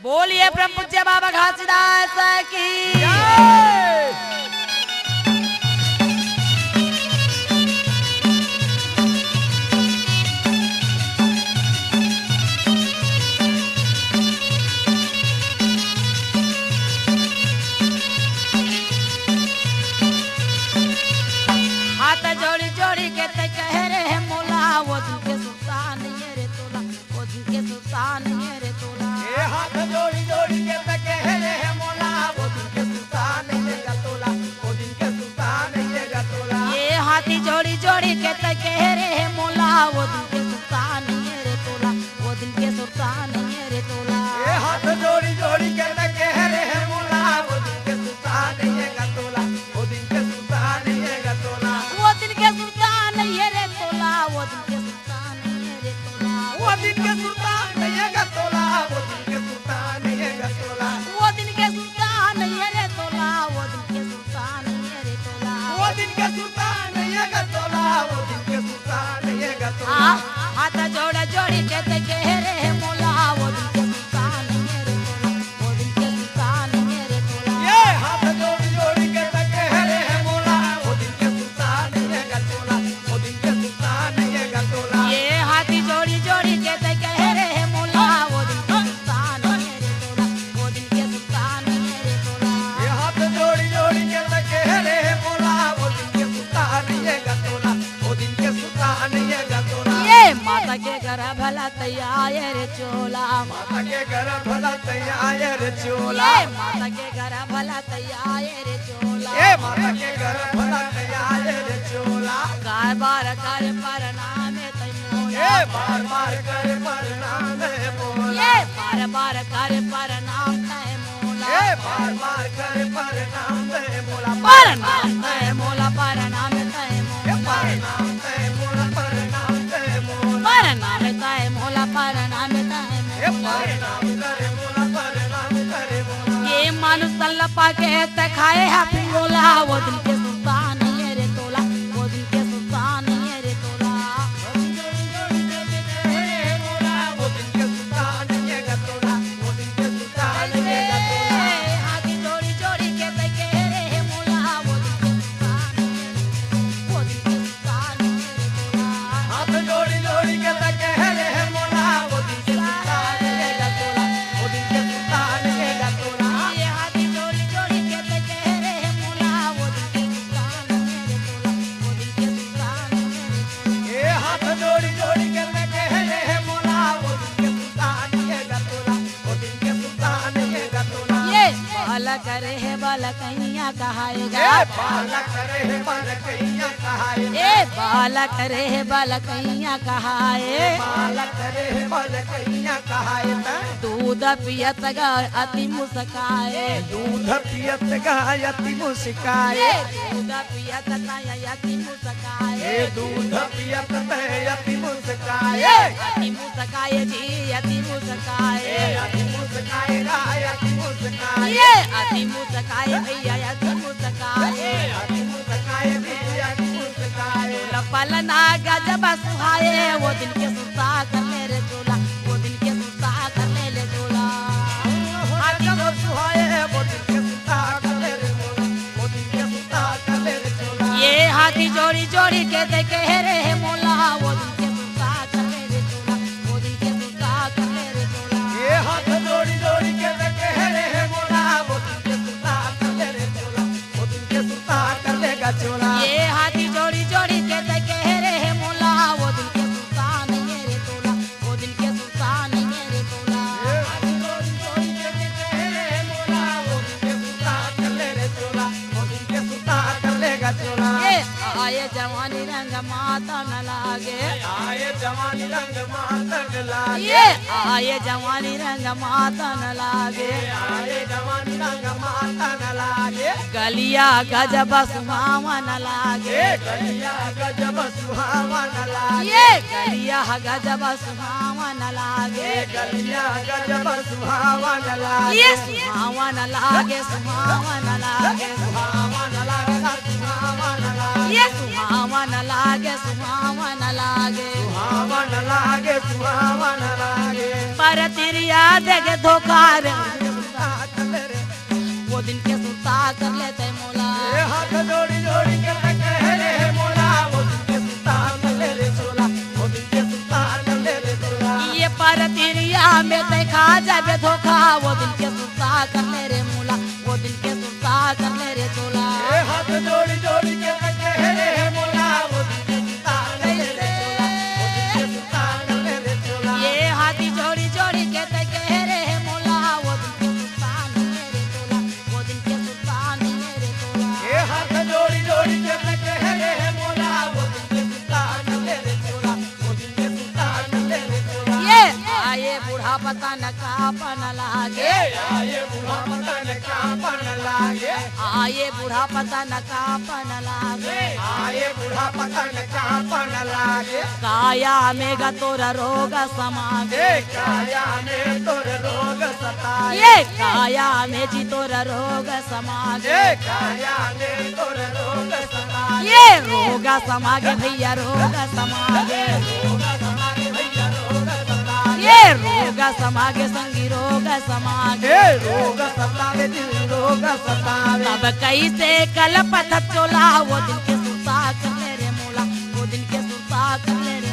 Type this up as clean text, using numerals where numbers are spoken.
बोलिए परम पूज्य बाबा घासीदास की हाथ जोड़ी जोड़ी के ते कह रहे हैं मोला वो दिन के सुल्तान ये रे तोला वो दिन के सुल्तान ये रे तोला हाथ जोड़ी जोड़ी के ते कह रहे हैं मोला वो दिन के सुल्तान ये गतोला वो दिन के सुल्तान ये गतोला ये हाथी जोड़ी जोड़ी के ते कह रहे हैं मोला वो दिन के सुल्तान ये रे तोला वो दिन के सुल्तान ये रे तोला हाथ जोड़ी जोड़ी के ते कह रहे हैं मोला वो दिन के सुल्तान ये गतोला वो दिन के सुल्तान ये गतोला वो दिन के सुल्तान ये रे तोला वो दिन के सुल्तान ये रे तोला वो दिन के सुल्तान ये गतोला वो दिन के सुल्तान ये गतोला वो दिन के सुल्तान ये रे तोला वो दिन के सुल्तान ये रे तोला वो दिन के सुल्तान ये गतोला वो दिन के सुल्तान ये गतोला हाथ जोड़ा जोड़ी के ते कह रहे हैं मोला वो दिन के सुल्तान ये रे तोला वो दिन के सुल्तान ये रे तोला ये हाथ जोड़ी जोड़ी के ते कह रहे हैं मोला वो दिन के सुल्तान ये गतोला वो दिन के सुल्तान ये गतोला ये हाथी जोड़ी जोड़ी के ते कह रहे हैं मोला वो दिन के सुल्तान ये रे तोला वो दिन के सुल्तान ये रे तोला ये हाथ जोड़ी जोड़ी के ते कह रहे हैं मोला वो दिन के सुल्तान ये गतोला वो दिन के सुल्तान ये गतोला ये माता के घर भला तैयार रे चोला माता के घर भला तैयार रे चोला ये माता के घर भला तैयार रे चोला ये माता के घर भला तैयार रे चोला कारबार कर प्रणाम तैमोला ये बार बार कर प्रणाम है मोला ये बार बार कर प्रणाम तैमोला ये बार बार कर प्रणाम है मोला प्रणाम तैमोला प्रणाम ये तैमोला प्रणाम है मोला प्रणाम है मोला प्रणाम तैमोला प्रणाम ये तैमोला प्रणाम करे मोला प्रणाम करे मोला ये मानुष तल्लपा के ते खाए हैप्पी बोला वो दिन के सुल्तान ये रे तोला वो दिन के सुल्तान ये रे तोला वो दिन के सुल्तान ये गतोला वो दिन के सुल्तान ये गतोला हाथी जोड़ी जोड़ी के ते कह रहे हैं मोला वो दिन के सुल्तान वो दिन के सुल्तान ये रे तोला हाथ जोड़ी जोड़ी के ते कह रहे हैं मोला वो दिन के सुल्तान ये गतोला वो दिन के सुल्तान ये गतोला ये हाथी जोड़ी जोड़ी के ते कह रहे हैं मोला वो दिन के सुल्तान ये रे तोला वो दिन के सुल्तान ये रे तोला ये हाथ जोड़ी जोड़ी के ते कह रहे हैं मोला वो दिन के सुल्तान ये गतोला वो दिन के सुल्तान ये गतोला ये बाला करे है बाला कहिया कहाएगा ये बाला करे है बाला कहिया कहाए ए बाला करे है बाला कहिया कहाए बाला करे है बाला कहिया कहाए दूध पियत गा अति मुस्काए दूध पियत गायति मुस्काए ये दूध पियत गाय अति मुस्काए ये दूध पियत यति मुस्काए ये अति मुस्काए जी अति मुस्काए यति मुस्काए गायति मुस्काए ये अति मुस्काए भैया अति मुस्काए यति मुस्काए भी यति मुस्काए पलना गजब सुहाए वो दिन के सुल्ता कर ले रे चोला वो दिन के सुल्ता कर ले चोला हाथी जो सुहाए वो दिन के सुल्ता कर ले रे मोला वो दिन के सुल्ता कर ले रे चोला ये हाथी जोड़ी जोड़ी के ते कह रहे हैं मोला वो दिन के सुल्ता कर ले रे चोला वो दिन के सुल्ता कर ले रे चोला ये हाथ जोड़ी जोड़ी के ते कह रहे हैं मोला वो दिन के सुल्ता कर ले रे चोला वो दिन के सुल्ता कर लेगा चोला ये हाथी जोड़ी जोड़ी के ते कह रहे हैं मोला वो दिन के सुल्तान ये रे तोला वो दिन के सुल्तान ये रे तोला ये हाथ जोड़ी जोड़ी के ते कह रहे हैं मोला वो दिन के सुल्ता कर ले रे चोला वो दिन के सुल्ता कर लेगा चोला ये आए जवानी रंग माता न लागे आए जवानी रंग मातन लागे ये आए जवानी रंग माता न लागे आए जवानी रंग मातन लागे गलिया गजब सुहावन लागे ये गलिया गजब सुहावन लागे ये गलिया गजब सुहावन लागे ये गलिया गजब सुहावन लागे ये सुहावन लागे सुहावन लागे सुहावन लागे सुहावन लागे ये सुहावन लागे सुहावन लागे सुहावन लागे सुहावन लागे पर तिरिया देगे धोखा रे सुता कर ले रे वो दिन के सुता कर लेते मोला ए हाथ जोड़ी जोड़ी के कह रे हे मोला वो दिन के सुता कर ले रे चोला वो दिन के सुता कर ले रे चोला ये पर तिरिया में ते खा जाबे धोखा वो दिन के सुता कर ले रे मोला वो दिन के सुता कर ले रे चोला ए हाथ जोड़ी जोड़ी के कह रे हे मोला वो दिन के सुता कर ले रे चोला वो दिन के सुता कर ले रे चोला ये हाथी जोड़ी जोड़ी के ते कह रे हे मोला वो दिन के सुता नहीं रे चोला वो दिन के सुता नहीं रे चोला ए हाथ जोड़ी जोड़ी के कह रे हे मोला वो दिन के सुता कर ले रे चोला वो दिन के सुता कर ले रे चोला ये आए बूढ़ा पता न कापन लागे आए बुढ़ा पता न कापन लागे आए बूढ़ा पता न कापन लागे आए बुढ़ा पता न कापन लागे काया में तोरा रोग समागे ए काया में तोर रोग सताए ये काया में जी तोरा रोग समागे ए काया में तोर रोग सताए ये रोग समागे भैया रोग समागे रोग समागे भैया रोग सताए ये रोग समागे संगी रोग समागे ए रोग सतावे दिल रोग सतावे तब कैसे कल पथ चोला वो दिन के सुता कर ले रे मोला वो दिन के सुता कर ले रे